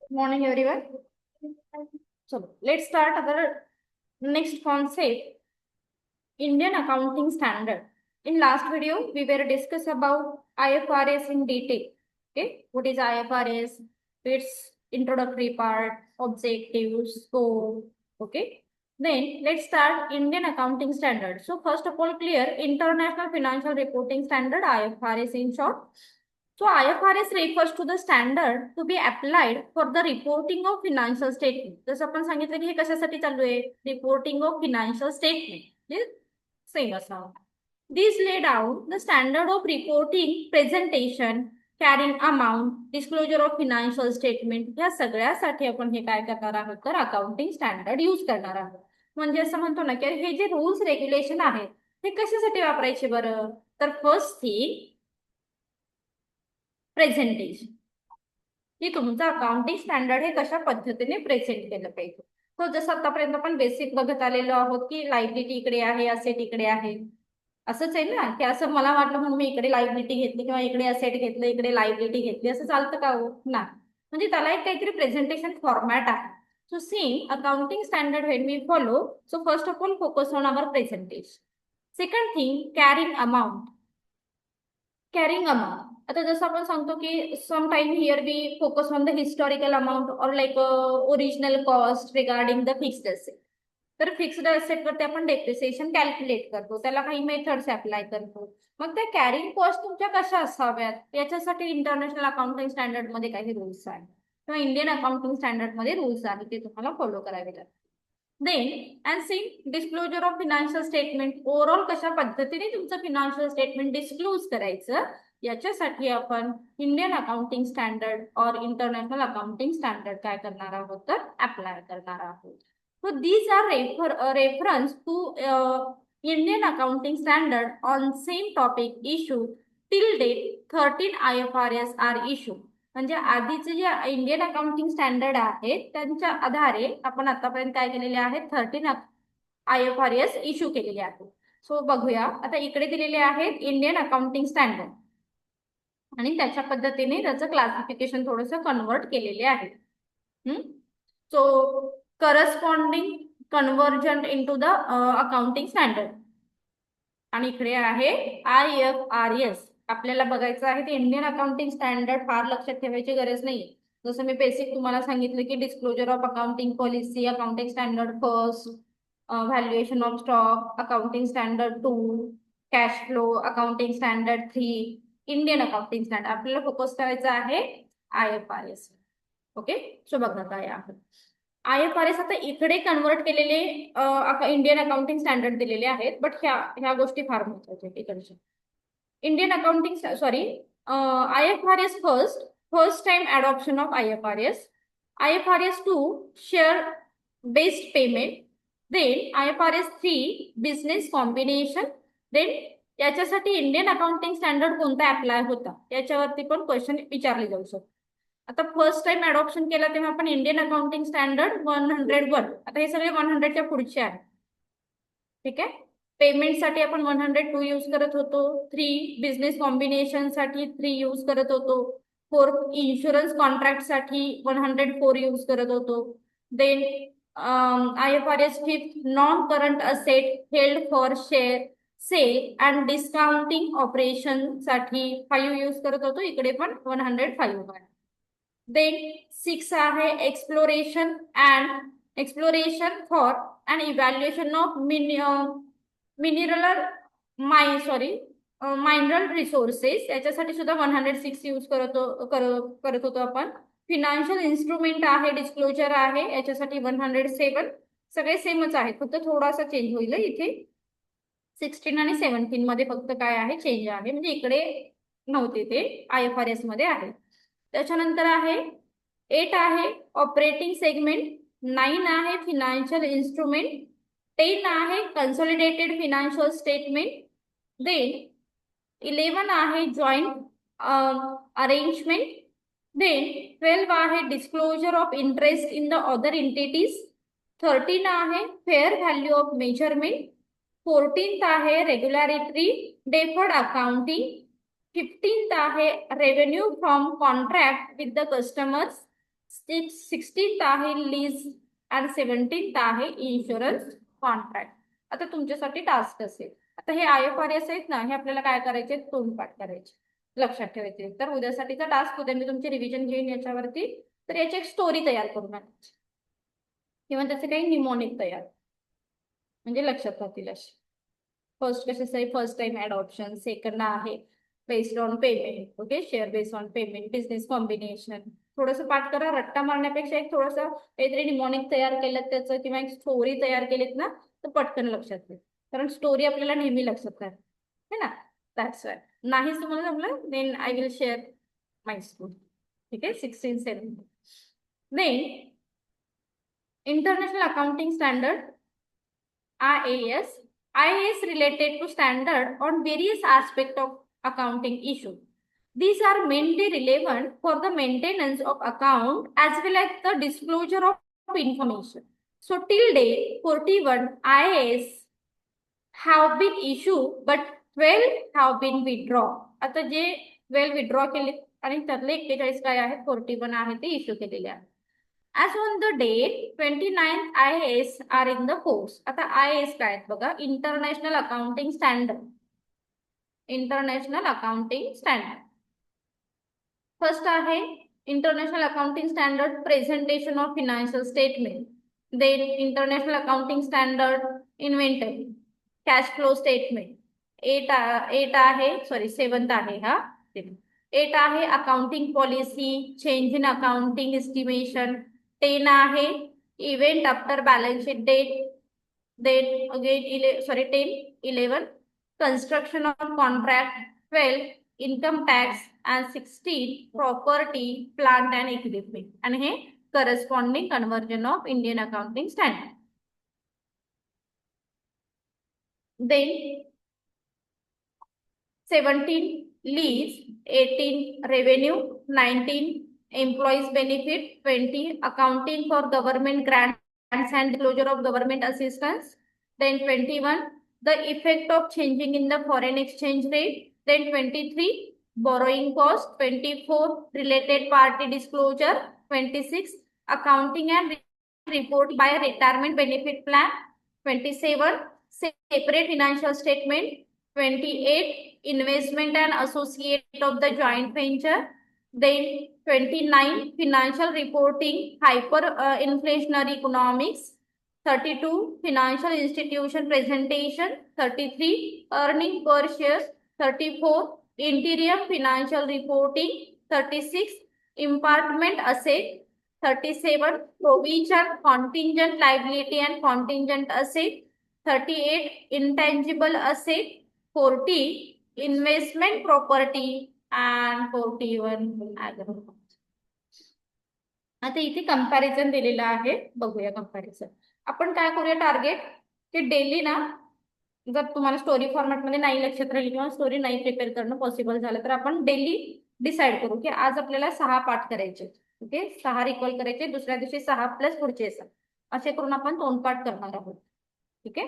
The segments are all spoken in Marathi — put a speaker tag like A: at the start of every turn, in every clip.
A: Morning, everyone. So let's start our next concept, Indian Accounting Standard. In last video, we were discuss about IFRS in detail. Okay, what is IFRS? Its introductory part, objectives, scope. Okay. Then let's start Indian Accounting Standard. So first of all, clear International Financial Reporting Standard (IFRS) in short. So IFRS refers to the standard to be applied for the reporting of financial statement. जसं आपण सांगितलं की हे कशासाठी चालू आहे, reporting of financial statement. Same असावं. These lay down the standard of reporting, presentation, carrying amount, disclosure of financial statement या सगळ्यासाठी आपण हे काय करणार आहोत तर अकाउंटिंग स्टँडर्ड यूज करणार आहोत. म्हणजे असं म्हणतो ना की हे जे रूल्स रेग्युलेशन आहेत ते कशासाठी वापरायचे बरं, तर फर्स्ट थिंग प्रेझेंटेशन, की तुमचं अकाउंटिंग स्टँडर्ड हे कशा पद्धतीने प्रेझेंट केलं पाहिजे. तो जसं आतापर्यंत आपण बेसिक बघत आलेलो आहोत की लायबिलिटी इकडे आहे, असेट इकडे आहे, असंच आहे ना, की असं मला वाटलं म्हणून मी इकडे लायबिलिटी घेतली किंवा इकडे असेट घेतलं इकडे लायबिलिटी घेतली असं चालतं का हो ना. म्हणजे त्याला एक काहीतरी प्रेझेंटेशन फॉर्मॅट आहे. So same accounting standard when we follow, so first of all focus on our presentation. Second thing carrying amount. Carrying amount, आता जसं आपण सांगतो की some time here we focus on the historical amount or like original cost regarding the fixed asset. तर फिक्स्ड असेट वरती आपण डेप्रिसिएशन कॅल्क्युलेट करतो, त्याला काही मेथड्स अप्लाय करतो. मग त्या कॅरिंग कॉस्ट तुमच्या कशा असाव्यात याच्यासाठी इंटरनॅशनल अकाउंटिंग स्टँडर्ड मध्ये काही रूल्स आहेत किंवा इंडियन अकाउंटिंग स्टँडर्ड मध्ये रूल्स आहेत, ते तुम्हाला फॉलो करावे लागतात. Then and see disclosure of financial statement, overall कशा पद्धतीने तुमचं फिनान्शियल स्टेटमेंट डिस्क्लोज करायचं याच्यासाठी आपण इंडियन अकाउंटिंग स्टँडर्ड और इंटरनॅशनल अकाउंटिंग स्टँडर्ड काय करणार आहोत तर अप्लाय करणार आहोत. So these are reference to Indian accounting standard on same topic issued till date 13 IFRS are issued. म्हणजे आधीचे जे इंडियन अकाउंटिंग स्टँडर्ड आहेत त्यांच्या आधारे आपण आतापर्यंत काय केलेले आहेत 13 IFRS इश्यू केलेले आहेत. सो बघूया, आता इकडे दिलेले आहेत इंडियन अकाउंटिंग स्टँडर्ड आणि त्याच्या पद्धतीने त्याचं क्लासिफिकेशन थोडंसं कन्वर्ट केलेले आहे. So corresponding conversion into the accounting standard. आणि इकडे आहे IFRS. आपल्याला बघायचं आहे ते इंडियन अकाउंटिंग स्टँडर्ड फार लक्षात ठेवायची गरज नाही. जसं मी बेसिक तुम्हाला सांगितलं की disclosure of accounting policy, accounting standard first, valuation of stock, accounting standard 2, cash flow, accounting standard 3, Indian accounting standard. आपल्याला फोकस करायचं आहे IFRS. ओके, सो बघा काय आहे IFRS. आता इकडे कन्वर्ट केलेले इंडियन अकाउंटिंग स्टँडर्ड दिलेले आहेत, बट ह्या गोष्टी फार महत्वाच्या आहेत इकडच्या. Indian accounting sorry IFRS first time adoption of IFRS 2 share based payment, then IFRS 3 business combination. Then याच्यासाठी इंडियन अकाउंटिंग स्टँडर्ड कोणता अप्लाय होता याच्यावरती पण क्वेश्चन विचारले जाऊ शकतो. आता फर्स्ट टाइम अडॉप्शन केला तेव्हा आपण इंडियन अकाउंटिंग स्टँडर्ड 101, आता हे सगळे 100च्या पुढचे आहे. ठीक आहे, पेमेंटसाठी आपण 102 यूज करत होतो, 3 बिझनेस कॉम्बिनेशन साठी 3 यूज करत होतो, 4 इन्शुरन्स कॉन्ट्रॅक्ट साठी 104 यूज करत होतो. Then IFRS 5 non current asset held for sale and discounting operation साठी 5 यूज करत होतो, इकडे पण 105 आहे. देन 6 आहे exploration for and evaluation of mineral resources, याच्यासाठी सुद्धा 106 यूज करत होतो आपण. फिनान्शियल इन्स्ट्रुमेंट आहे, डिस्क्लोजर आहे, याच्यासाठी 107. सगळे सेमच आहेत, फक्त थोडासा चेंज होईल इथे. 16 आणि 17 मध्ये फक्त काय आहे चेंज आहे, म्हणजे इकडे नव्हते ते IFRS मध्ये आहे. त्याच्यानंतर आहे 8 आहे ऑपरेटिंग सेगमेंट, 9 आहे फिनान्शियल इन्स्ट्रुमेंट, 10 आहे कन्सॉलिडेटेड फिनान्शियल स्टेटमेंट, देन 11 आहे जॉईंट अरेंजमेंट, देन 12 आहे disclosure of interest in the other entities, 13 आहे fair value of measurement, 14th आहे रेग्युलॅरिटी डेफर्ड अकाउंटिंग, 15th आहे revenue from contract with the customers, 16th आहे लीज आणि 17th आहे इन्शुरन्स कॉन्ट्रॅक्ट. आता तुमच्यासाठी टास्क असेल, आता हे IFRS आहेत ना, हे आपल्याला काय करायचे, तोंडपाठ करायचे, लक्षात ठेवायचे. तर उद्यासाठीचा टास्क, उद्या मी तुमची रिव्हिजन घेईन याच्यावरती. तर याची एक स्टोरी तयार करून आणायची किंवा त्याचे काही निमोनिक तयार, म्हणजे लक्षात राहतील असे. फर्स्ट कशाचं आहे, first time add option. Second आहे based on payment. Okay, share based on payment, business combination. थोडस पाठ करा, रट्टा मारण्यापेक्षा एक थोडस काहीतरी निमोनिक तयार केलं त्याचं किंवा एक स्टोरी तयार केलीत ना, तर पटकन लक्षात येईल. कारण स्टोरी आपल्याला नेहमी लक्षात राहते, है ना. That's why. नाहीच तुम्हाला जमलं, then I will share my school. ठीक आहे, 16, 17. Then international accounting standard, IAS. IAS related to standard on various aspects of accounting issue. These are mainly relevant for the maintenance of account as well as the disclosure of information. So till date, 41 IAS have been issued, but 12 have been withdrawn. आता जे 12 विथड्रॉ केले आणि त्यातले 41 काय आहेत, 41 आहे ते इश्यू केलेले आहेत. As on the date, 29th IAS are in the force. आता IAS काय आहेत बघा, international accounting standard. International accounting standard first आहे international accounting standard presentation of financial statement. Then international accounting standard inventory, cash flow statement. 8 आहे, सॉरी 7th आहे हा. 8 आहे accounting policy, change in accounting estimation. 10 आहे event after balance sheet date. Then again 10, 11 construction of contract. 12 income tax. And 16 property, plant and equipment. And हे corresponding conversion of Indian accounting standard. Then 17 lease, 18 revenue, 19 employees benefit, 20 accounting for government grants and disclosure of government assistance. Then 21 the effect of changing in the foreign exchange rate. Then 23 borrowing cost. 24 related party disclosure. 26 accounting and report by retirement benefit plan. 27 separate financial statement. 28 investment and associate of the joint venture. Then 29 financial reporting, hyperinflationary economics. 32 financial institution presentation. 33 earning per share. 34 interim financial reporting. 36 impartment asset. 37 provision contingent liability and contingent asset. 38 intangible asset. 40 investment property and 41 agro. आता इथे कंपॅरिझन दिलेलं आहे, बघूया कंपॅरिझन. आपण काय करूया टार्गेट, की डेली ना, जर तुम्हाला स्टोरी फॉर्मॅटमध्ये नाही लक्षात राहील किंवा स्टोरी नाही प्रिपेअर करणं पॉसिबल झालं तर आपण डेली डिसाईड करू की आज आपल्याला 6 पाठ करायचे. ओके, 6 रिकॉल करायचे, दुसऱ्या दिवशी 6 प्लस पुढचे 6, असे करून आपण तोंडपाठ करणार आहोत. ठीक आहे,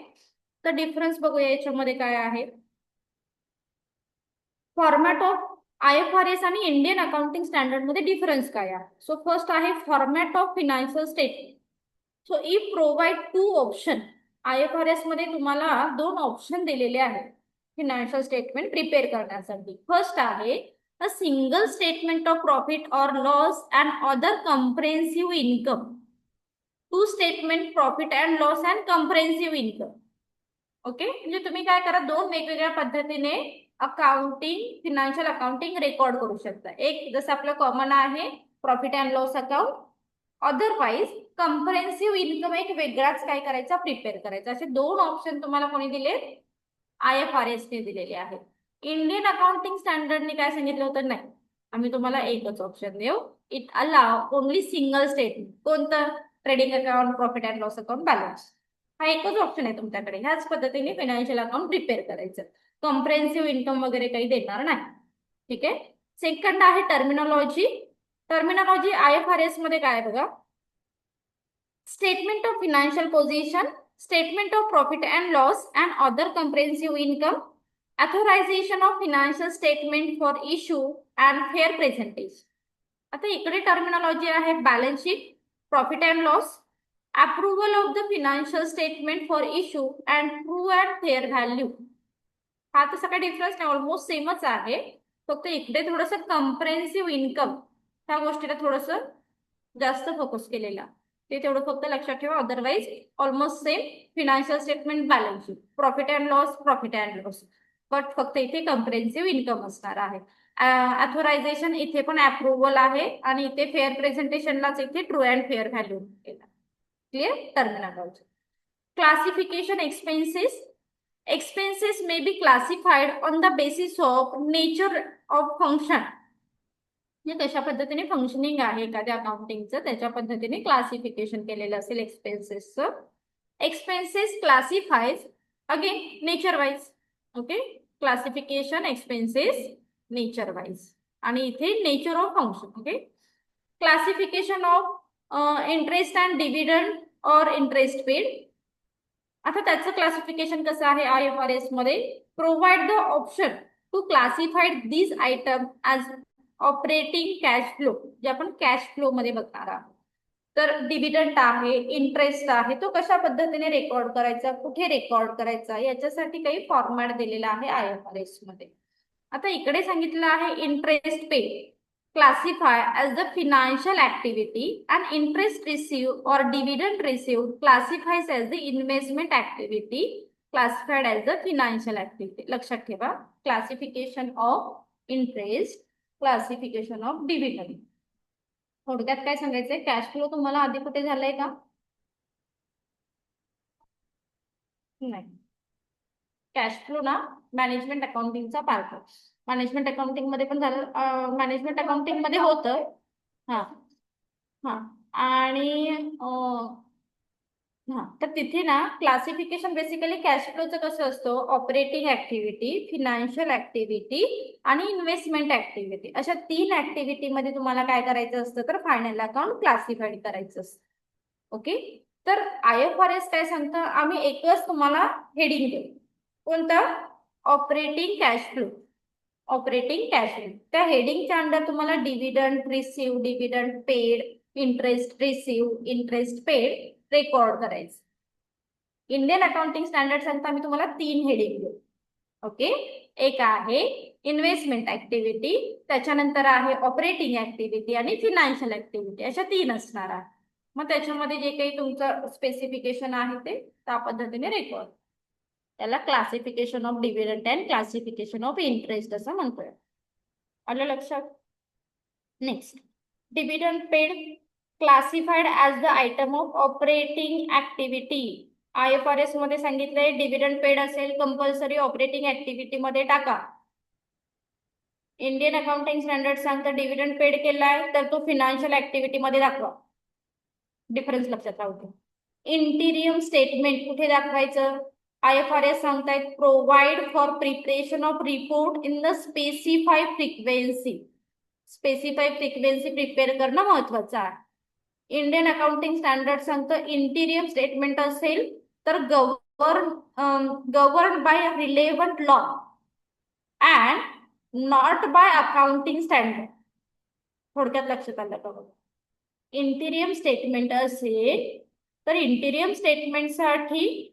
A: तर डिफरन्स बघूया याच्यामध्ये काय आहे. फॉर्मॅट ऑफ IFRS आणि इंडियन अकाउंटिंग स्टँडर्ड मध्ये डिफरन्स काय आहे. सो फर्स्ट आहे format of financial statement. So if provide 2 option. IFRS मध्ये तुम्हाला 2 ऑप्शन दिलेले आहेत फिनान्शियल स्टेटमेंट प्रिपेअर करण्यासाठी. फर्स्ट आहे a single statement of profit or loss and other comprehensive income. 2 statement profit and loss and comprehensive income. Okay, म्हणजे तुम्ही काय करा, 2 वेगवेगळ्या पद्धतीने अकाउंटिंग, फिनान्शियल अकाउंटिंग रेकॉर्ड करू शकता. एक जसं आपलं कॉमन आहे profit and loss account, otherwise comprehensive income एक वेगळाच काय करायचा, प्रिपेअर करायचा. असे 2 ऑप्शन तुम्हाला कोणी दिले, IFRS ने दिलेले आहेत. इंडियन अकाउंटिंग स्टँडर्डने काय सांगितलं होतं, नाही आम्ही तुम्हाला एकच ऑप्शन देऊ, it allow only single statement. कोणतं, trading account, profit and loss account, balance. हा एकच ऑप्शन आहे तुमच्याकडे. ह्याच पद्धतीने फायनान्शियल अकाउंट प्रिपेअर करायचं. कम्प्रेहेन्सिव्ह इन्कम वगैरे काही देणार नाही. ठीक आहे. सेकंड आहे टर्मिनॉलॉजी. टर्मिनॉलॉजी IFRS मध्ये काय बघा, statement of financial position, statement of profit and loss and other comprehensive income, authorization of financial statement for issue and fair presentation. आता इकडे टर्मिनॉलॉजी आहे balance sheet, profit and loss, approval of the financial statement for issue and true and fair value. हा तसा काही डिफरन्स नाही, ऑलमोस्ट सेमच आहे. फक्त इकडे थोडस कम्प्रेहेन्सिव्ह इन्कम त्या गोष्टीला थोडस जास्त फोकस केलेला, ते तेवढं फक्त लक्षात ठेवा. Otherwise almost same. Financial statement, balance sheet, profit and loss, profit and loss, but फक्त इथे कम्प्रेहेन्सिव्ह इन्कम असणार आहे. ऑथोरायझेशन इथे पण अप्रुव्हल आहे आणि इथे फेअर प्रेझेंटेशनलाच इथे ट्रू अँड फेअर व्हॅल्यू केला. Clear terminology. Classification expenses. Expenses may be classified on the basis of nature of function. म्हणजे कशा पद्धतीने फंक्शनिंग आहे एखाद्या अकाउंटिंगचं त्याच्या पद्धतीने क्लासिफिकेशन केलेलं असेल एक्सपेन्सेसचं. Expenses classifies again nature wise. Okay, classification expenses nature wise आणि इथे nature of function. Okay, classification of interest and dividend or interest paid. आता त्याचं क्लासिफिकेशन कसं आहे IFRS मध्ये. Provide the option to classified this item as operating cash flow, जे आपण कॅश फ्लो मध्ये बघणार आहोत. तर डिव्हिडंड आहे, इंटरेस्ट आहे, तो कशा पद्धतीने रेकॉर्ड करायचा, कुठे रेकॉर्ड करायचा, याच्यासाठी काही फॉर्मॅट दिलेला आहे IFRS मध्ये. आता इकडे सांगितलं आहे interest pay classify as the financial activity and interest received or dividend received classifies as the investment activity classified as the financial activity. लक्षात ठेवा, classification of interest, classification of dividend. थोडक्यात काय सांगायचंय, कॅश फ्लो तुम्हाला आधी कुठे झालंय का? नाही, कॅश फ्लो ना मॅनेजमेंट अकाउंटिंगचा पार्ट आहे. मॅनेजमेंट अकाउंटिंग मध्ये पण झालं, मॅनेजमेंट अकाउंटिंग मध्ये होतं. हा हा, आणि हा, तर तिथे ना क्लासिफिकेशन बेसिकली कॅश फ्लोचं कसं असतं, ऑपरेटिंग ऍक्टिव्हिटी, फिनान्शियल ऍक्टिव्हिटी आणि इन्व्हेस्टमेंट ऍक्टिव्हिटी, अशा 3 ऍक्टिव्हिटी मध्ये तुम्हाला काय करायचं असतं, तर फायनल अकाउंट क्लासिफाईड करायचं असतं. ओके, तर IFRS काय सांगतं, आम्ही एकच तुम्हाला हेडिंग देऊ. कोणतं? Operating cash flow. Operating cash flow त्या हेडिंगच्या अंडर तुम्हाला dividend receive, dividend paid, interest receive, interest paid record करायचं. इंडियन अकाउंटिंग स्टँडर्ड सांगता आम्ही तुम्हाला 3 हेडिंग देऊ. ओके, एक आहे इन्व्हेस्टमेंट ऍक्टिव्हिटी, त्याच्यानंतर आहे ऑपरेटिंग ऍक्टिव्हिटी आणि फिनान्शियल ऍक्टिव्हिटी, अशा 3 असणार आहे. मग त्याच्यामध्ये जे काही तुमचं स्पेसिफिकेशन आहे ते त्या पद्धतीने रेकॉर्ड, त्याला classification of dividend and classification of interest असं म्हणतोय. आलं लक्षात? Next, dividend paid classified as the item of operating activity. IFRS मध्ये सांगितलंय डिव्हिडंड पेड असेल कंपल्सरी ऑपरेटिंग ऍक्टिव्हिटी मध्ये टाका. इंडियन अकाउंटिंग स्टँडर्ड सांगतं डिव्हिडंड पेड केलाय तर तो फिनान्शियल ऍक्टिव्हिटी मध्ये दाखवा. डिफरन्स लक्षात राहू दे. इंटिरियम स्टेटमेंट कुठे दाखवायचं? IFRS सांगतायत provide for preparation of report in the specified frequency. Specified frequency prepare करणं महत्वाचं आहे. इंडियन अकाउंटिंग स्टँडर्ड सांगतं इंटिरियम स्टेटमेंट असेल तर govern by relevant law and not by accounting standard. थोडक्यात लक्षात आलं का? इंटिरियम स्टेटमेंट असेल तर इंटिरियम स्टेटमेंटसाठी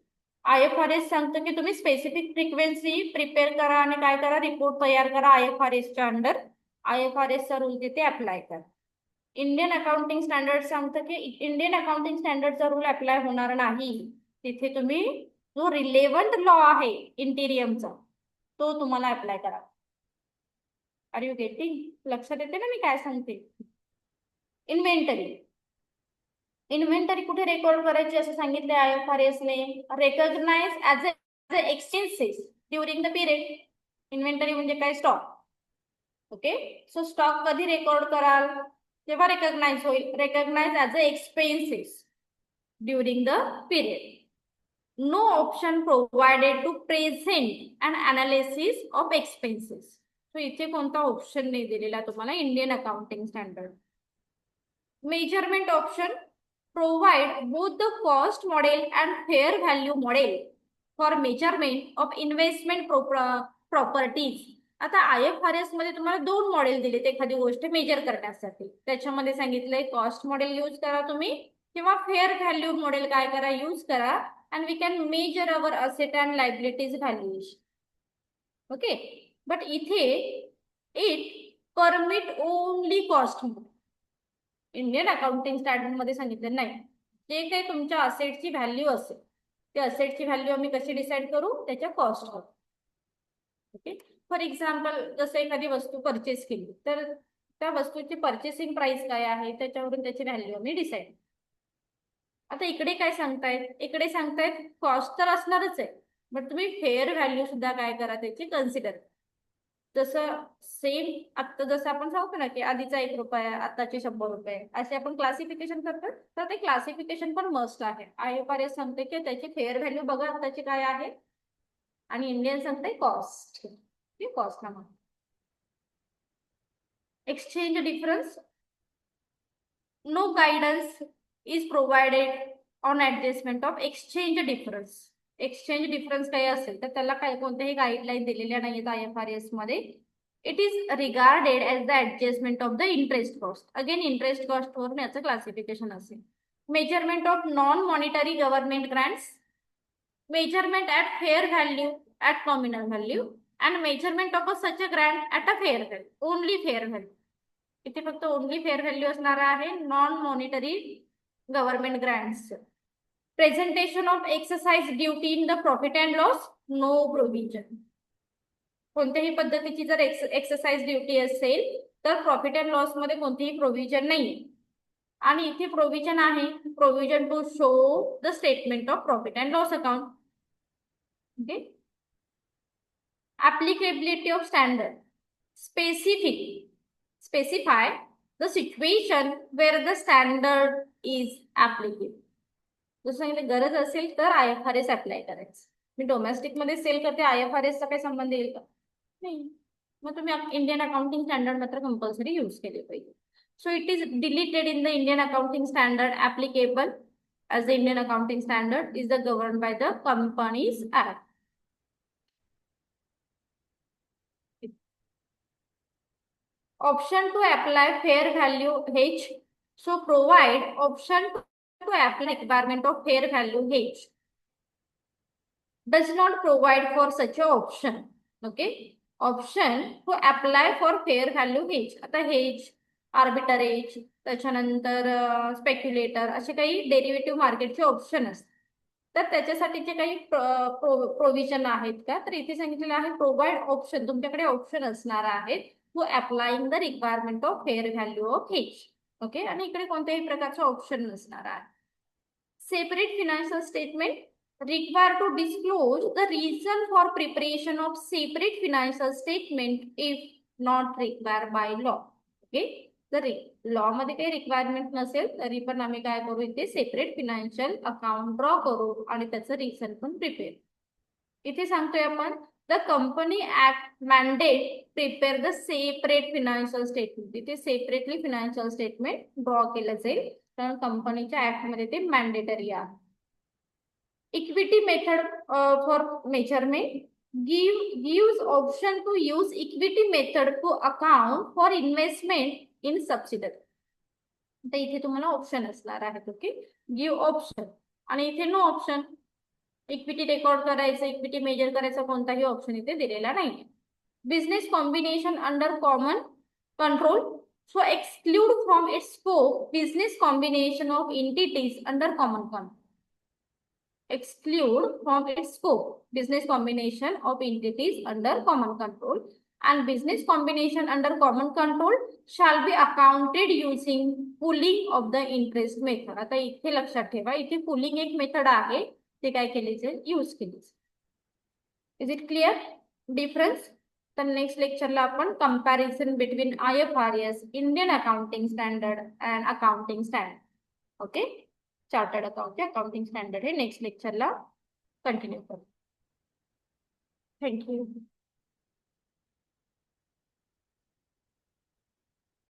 A: IFRS सांगतं की तुम्ही स्पेसिफिक फ्रिक्वेन्सी प्रिपेअर करा आणि काय करा, रिपोर्ट तयार करा. IFRS च्या अंडर IFRS चा रूल तिथे अप्लाय करा. इंडियन अकाउंटिंग स्टँडर्ड सांगतं की इंडियन अकाउंटिंग स्टँडर्डचा रूल अप्लाय होणार नाही. तिथे तुम्ही जो रिलेव्हंट लॉ आहे इंटिरियमचा तो तुम्हाला अप्लाय करा. Are you getting? लक्षात येते ना मी काय सांगते? इन्व्हेंटरी. इन्व्हेंटरी कुठे रेकॉर्ड करायची असं सांगितले IFRS ने. Recognise as a expenses during the period. Inventory म्हणजे काय? स्टॉक. ओके, सो स्टॉक कधी रेकॉर्ड कराल? जेव्हा रेकॉग्नाइज होईल. Recognise as a expenses during the period. No option provided to present and analysis of expenses. So इथे कोणता ऑप्शन नाही दिलेला तुम्हाला Indian accounting standard. Measurement option provide both the cost model and fair value model for measurement of investment properties. आता IFRS मध्ये तुम्हाला 2 मॉडेल दिलेत एखादी गोष्ट मेजर करण्यासाठी. त्याच्यामध्ये सांगितलंय कॉस्ट मॉडेल यूज करा तुम्ही किंवा फेअर व्हॅल्यू मॉडेल काय करा यूज करा and we can measure our asset and liabilities valuation. Okay, but इथे it permit only cost model. Indian accounting standard मध्ये सांगितलं नाही, जे काही तुमच्या असेटची व्हॅल्यू असेल त्या असेटची व्हॅल्यू आम्ही कशी डिसाईड करू, त्याच्या कॉस्टवर. ओके, फॉर एक्झाम्पल जसं एखादी वस्तू परचेस केली तर त्या वस्तूची पर्चेसिंग प्राइस काय आहे त्याच्यावरून त्याची व्हॅल्यू आम्ही डिसाईड. आता इकडे काय सांगतायत, इकडे सांगतायत कॉस्ट तर असणारच आहे, बट तुम्ही फेअर व्हॅल्यू सुद्धा काय करा त्याची कन्सिडर. जसं सेम आता जसं आपण सांगतो ना की आधीचा 1 रुपया आताचे 100 रुपये असे आपण क्लासिफिकेशन करतो, तर ते क्लासिफिकेशन पण मस्ट आहे. IFRS सांगते की त्याची फेअर व्हॅल्यू बघा आताची काय आहे आणि इंडियन सांगते कॉस्ट. कॉस्ट ना म्हणा. Exchange difference, no guidance is provided on adjustment of exchange difference. Exchange difference काही असेल तर त्याला काही कोणत्याही गाईडलाईन दिलेल्या नाहीत IFRS मध्ये. It is regarded as the adjustment of the interest cost. Again interest cost वरून याचं क्लासिफिकेशन असेल. Measurement of non monetary government grants, measurement at fair value at nominal value and measurement of such a grant at a fair value. Only fair value. इथे फक्त ओनली फेअर व्हॅल्यू असणार आहे, non monetary government grants. Presentation of excise duty in the profit and loss, no provision. कोणत्याही पद्धतीची जर एक्सरसाइज ड्युटी असेल तर प्रॉफिट अँड लॉस मध्ये कोणतीही प्रोव्हिजन नाही. आणि इथे प्रोव्हिजन आहे, provision to show the statement of profit and loss account. Okay, applicability of standard, specify the situation where the standard is applicable. जसं सांगितलं गरज असेल तर IFRS अप्लाय करायचं. मी डोमेस्टिक मध्ये सेल करते, IFRS चा काही संबंध येईल का? नाही. मग तुम्ही इंडियन अकाउंटिंग स्टँडर्ड मात्र कंपल्सरी यूज केले पाहिजे. So it is deleted in the Indian accounting standard applicable as the Indian accounting standard is the governed by the Companies Act. Option to apply fair value hedge. So provide option to apply requirement of fair value hedge. Does not provide for such a option. Okay. Option to apply for fair value hedge. आता hedge, arbitrage, त्याच्यानंतर स्पेक्युलेटर असे काही डेरिव्हेटिव्ह मार्केटचे ऑप्शन असतात. तर त्याच्यासाठीचे काही प्रोव्हिजन आहेत का, तर इथे सांगितलेलं आहे प्रोव्हाइड ऑप्शन. तुमच्याकडे ऑप्शन असणार आहेत to applying the requirement of fair value of hedge. Okay, आणि इकडे कोणत्याही प्रकारचं ऑप्शन नसणार आहे. Separate financial statement, require to disclose the reason for preparation of separate financial statement if not required by law. Okay, जर लॉ मध्ये काही रिक्वायरमेंट नसेल तरी पण आम्ही काय करू, इथे सेपरेट फिनान्शियल अकाउंट ड्रॉ करू आणि त्याचं रिझन पण प्रिपेअर. इथे सांगतोय आपण the company act mandate prepare the separate financial statement. इथे सेपरेटली फिनान्शियल स्टेटमेंट ड्रॉ केलं जाईल कारण कंपनीच्या ऍक्ट मध्ये ते मॅन्डेटरी आहे. Equity method for measurement gives option to use equity method to account for investment in subsidiary. तर इथे तुम्हाला ऑप्शन असणार आहेत. ओके, गिव्ह ऑप्शन आणि इथे नो ऑप्शन. इक्विटी रेकॉर्ड करायचं, इक्विटी मेजर करायचा कोणताही ऑप्शन इथे दिलेला नाही. Business combination under common control, so exclude from its scope business combination of entities under common control. Exclude from its scope business combination of entities under common control, and business combination under common control shall be accounted using pooling of the interest method. आता इथे लक्षात ठेवा, इथे pooling एक मेथड आहे, ते काय केली जाईल, यूज केली. Is it clear difference? तर नेक्स्ट लेक्चरला आपण comparison between IFRS, Indian accounting standard and accounting standard. Okay, chartered accounting standard हे नेक्स्ट लेक्चरला कंटिन्यू करू. थँक्यू.